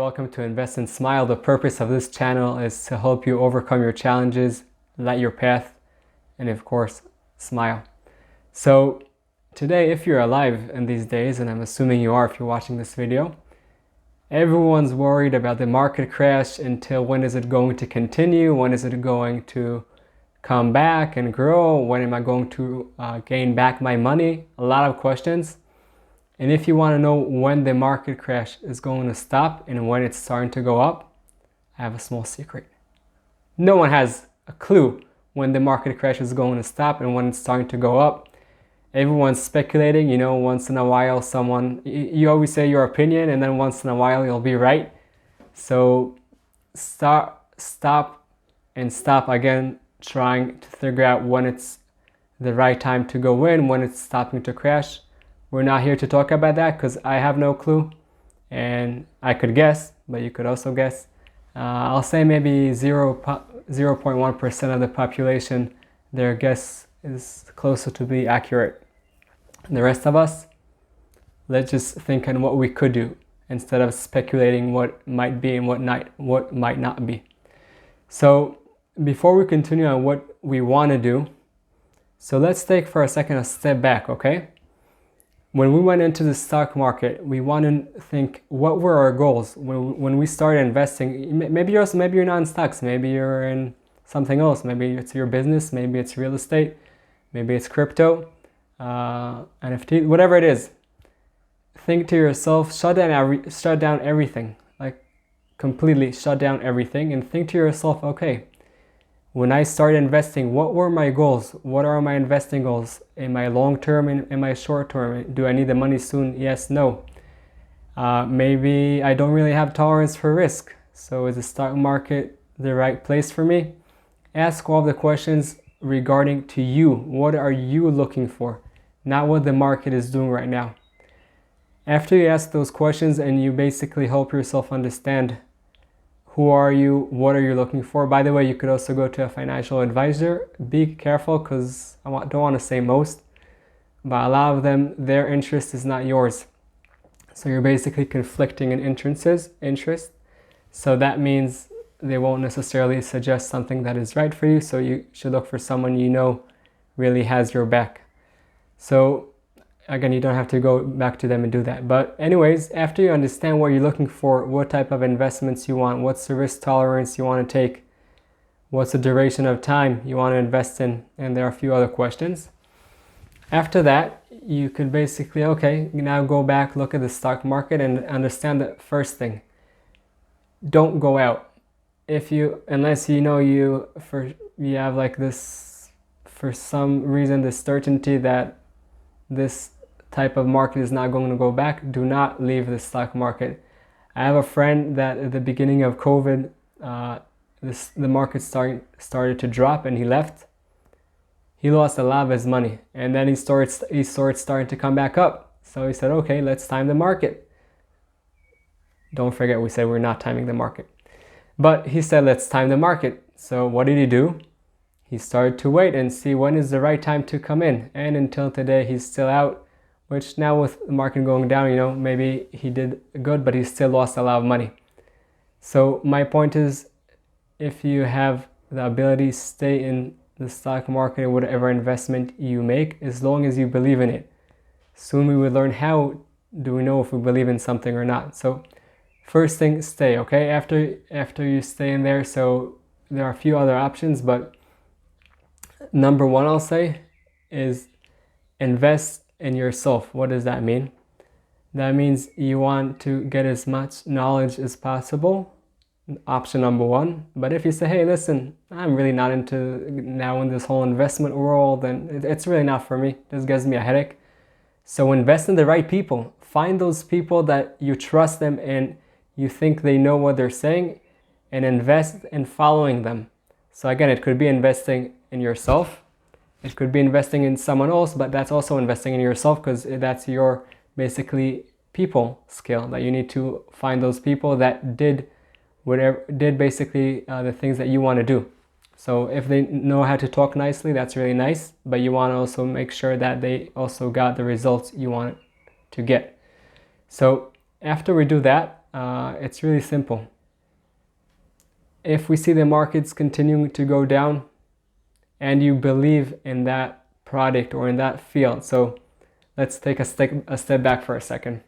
welcome to Invest and Smile. The purpose of this channel is to help you overcome your challenges, light your path, and of course, smile. So today, if you're alive in these days, and I'm assuming you are if you're watching this video, everyone's worried about the market crash. Until when is it going to continue? When is it going to come back and grow? When am I going to gain back my money? A lot of questions. And if you want to know when the market crash is going to stop and when it's starting to go up, I have a small secret. No one has a clue when the market crash is going to stop and when it's starting to go up. Everyone's speculating, once in a while you always say your opinion and then once in a while you'll be right. So stop again trying to figure out when it's the right time to go in, when it's stopping to crash. We're not here to talk about that because I have no clue and I could guess, but you could also guess. I'll say maybe 0.1% of the population, their guess is closer to be accurate. And the rest of us, let's just think on what we could do instead of speculating what might be and what might not be. So before we continue on what we want to do, so let's take for a second a step back, okay? When we went into the stock market, we want to think, what were our goals when we started investing? Maybe you're not in stocks, maybe you're in something else. Maybe it's your business, maybe it's real estate, maybe it's crypto, NFT, whatever it is. Think to yourself, shut down everything, like completely shut down everything, and think to yourself, okay, when I started investing, what were my goals? What are my investing goals? Am I long term? Am I short term? Do I need the money soon? Yes, no. Maybe I don't really have tolerance for risk. So is the stock market the right place for me? Ask all the questions regarding to you. What are you looking for? Not what the market is doing right now. After you ask those questions and you basically help yourself understand who are you, what are you looking for. By the way, you could also go to a financial advisor. Be careful because I don't want to say most, but a lot of them, their interest is not yours. So you're basically conflicting in interest. So that means they won't necessarily suggest something that is right for you. So you should look for someone really has your back. So again, you don't have to go back to them and do that. But anyways, after you understand what you're looking for, what type of investments you want, what's the risk tolerance you want to take, what's the duration of time you want to invest in, and there are a few other questions. After that, you could basically, now go back, look at the stock market and understand the first thing. Don't go out. Unless you have like this, for some reason, the certainty that this type of market is not going to go back, do not leave the stock market. I have a friend that at the beginning of COVID, the market started to drop and he left. He lost a lot of his money and then he started to come back up. So he said, okay, let's time the market. Don't forget, we said we're not timing the market. But he said, let's time the market. So what did he do? He started to wait and see when is the right time to come in. And until today, he's still out, which now with the market going down, maybe he did good, but he still lost a lot of money. So my point is, if you have the ability, stay in the stock market or whatever investment you make, as long as you believe in it. Soon we will learn how do we know if we believe in something or not. So first thing, stay, okay? After you stay in there, so there are a few other options, but number one, I'll say, is invest in yourself. What does that mean? That means you want to get as much knowledge as possible. Option number one. But if you say, hey, listen, I'm really not into now in this whole investment world, and it's really not for me. This gives me a headache. So invest in the right people. Find those people that you trust them and you think they know what they're saying, and invest in following them. So again, it could be investing in yourself. It could be investing in someone else, but that's also investing in yourself because that's your basically people skill, that you need to find those people that did basically the things that you want to do. So if they know how to talk nicely, that's really nice, but you want to also make sure that they also got the results you want to get. So after we do that, it's really simple. If we see the markets continuing to go down and you believe in that product or in that field, so let's take a step back for a second.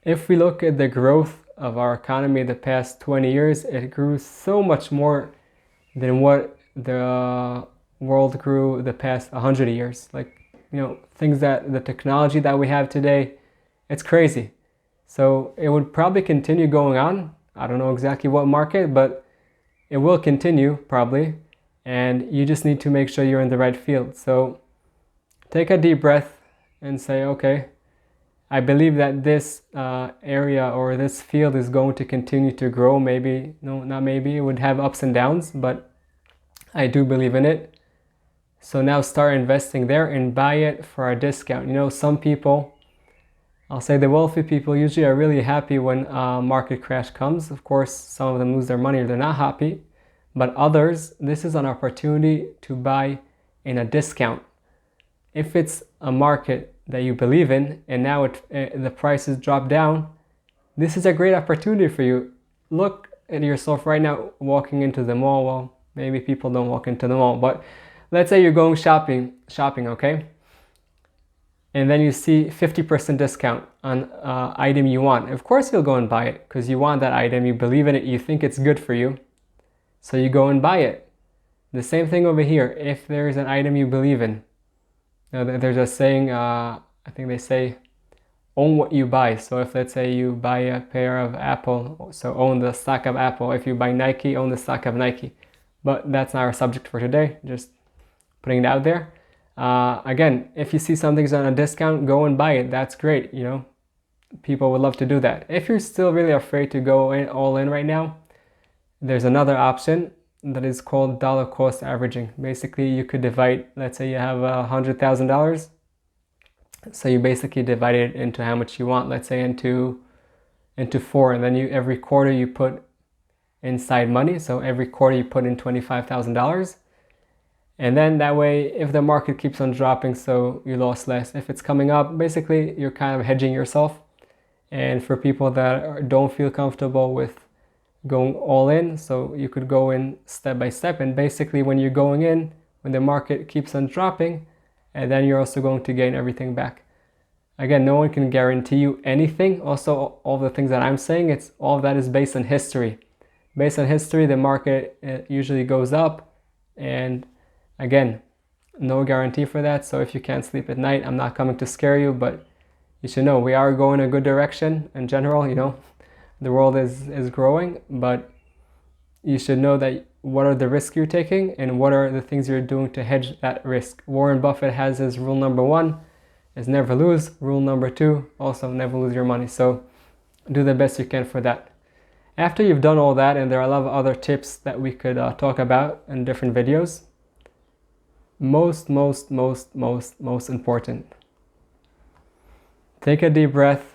If we look at the growth of our economy the past 20 years, it grew so much more than what the world grew the past 100 years. Like, things that the technology that we have today, it's crazy. So it would probably continue going on. I don't know exactly what market, but it will continue probably. And you just need to make sure you're in the right field. So take a deep breath and say, okay, I believe that this area or this field is going to continue to grow. Maybe, no, not maybe, it would have ups and downs, but I do believe in it. So now start investing there and buy it for a discount. Some people, I'll say the wealthy people, usually are really happy when a market crash comes. Of course, some of them lose their money or they're not happy. But others, this is an opportunity to buy in a discount. If it's a market that you believe in and now the prices drop down, this is a great opportunity for you. Look at yourself right now walking into the mall. Well, maybe people don't walk into the mall, but let's say you're going shopping, okay? And then you see 50% discount on an item you want. Of course you'll go and buy it because you want that item, you believe in it, you think it's good for you. So you go and buy it. The same thing over here. If there's an item you believe in, there's a saying, I think they say, own what you buy. So if, let's say, you buy a pair of Apple, so own the stock of Apple. If you buy Nike, own the stock of Nike. But that's not our subject for today, just putting it out there. Again, if you see something's on a discount, go and buy it. That's great, People would love to do that. If you're still really afraid to go all in right now, there's another option that is called dollar cost averaging. Basically, you could divide, let's say you have $100,000. So you basically divide it into how much you want, let's say into 4, and then every quarter you put inside money. So every quarter you put in $25,000. And then that way, if the market keeps on dropping, so you lost less. If it's coming up, basically you're kind of hedging yourself. And for people that don't feel comfortable with going all in, so you could go in step by step. And basically when you're going in, when the market keeps on dropping, and then you're also going to gain everything back. Again, no one can guarantee you anything. Also, all the things that I'm saying, all of that is based on history. Based on history, the market usually goes up, and again, no guarantee for that. So if you can't sleep at night, I'm not coming to scare you, but you should know we are going a good direction in general. The world is growing, but you should know that what are the risks you're taking and what are the things you're doing to hedge that risk. Warren Buffett has his rule number 1 is never lose. Rule number 2, also never lose your money. So do the best you can for that. After you've done all that, and there are a lot of other tips that we could talk about in different videos, most important, take a deep breath,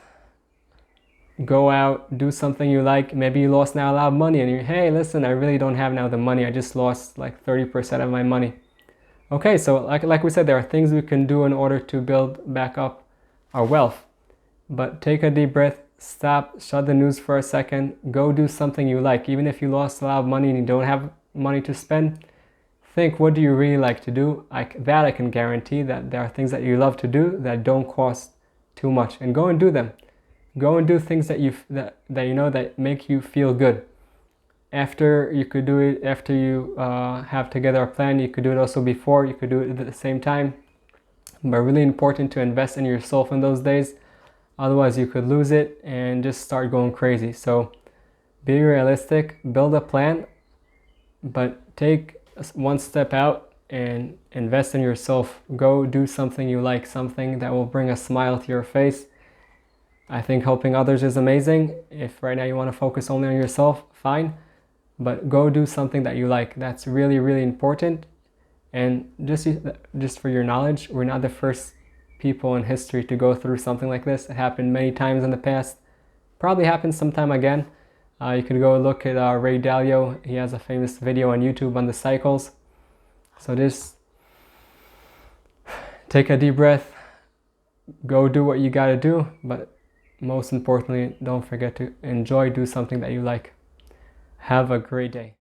go out, do something you like. Maybe you lost now a lot of money and hey, listen, I really don't have now the money. I just lost like 30% of my money. Okay, so like we said, there are things we can do in order to build back up our wealth. But take a deep breath, stop, shut the news for a second, go do something you like. Even if you lost a lot of money and you don't have money to spend, think, what do you really like to do? I can guarantee that there are things that you love to do that don't cost too much, and go and do them. Go and do things that that make you feel good. After you could do it after you have together a plan. You could do it also before. You could do it at the same time. But really important to invest in yourself in those days. Otherwise, you could lose it and just start going crazy. So be realistic, build a plan, but take one step out and invest in yourself. Go do something you like, something that will bring a smile to your face. I think helping others is amazing. If right now you want to focus only on yourself, fine. But go do something that you like. That's really, really important. And just for your knowledge, we're not the first people in history to go through something like this. It happened many times in the past. Probably happens sometime again. You could go look at Ray Dalio. He has a famous video on YouTube on the cycles. So just take a deep breath. Go do what you gotta do. But most importantly, don't forget to enjoy, do something that you like. Have a great day.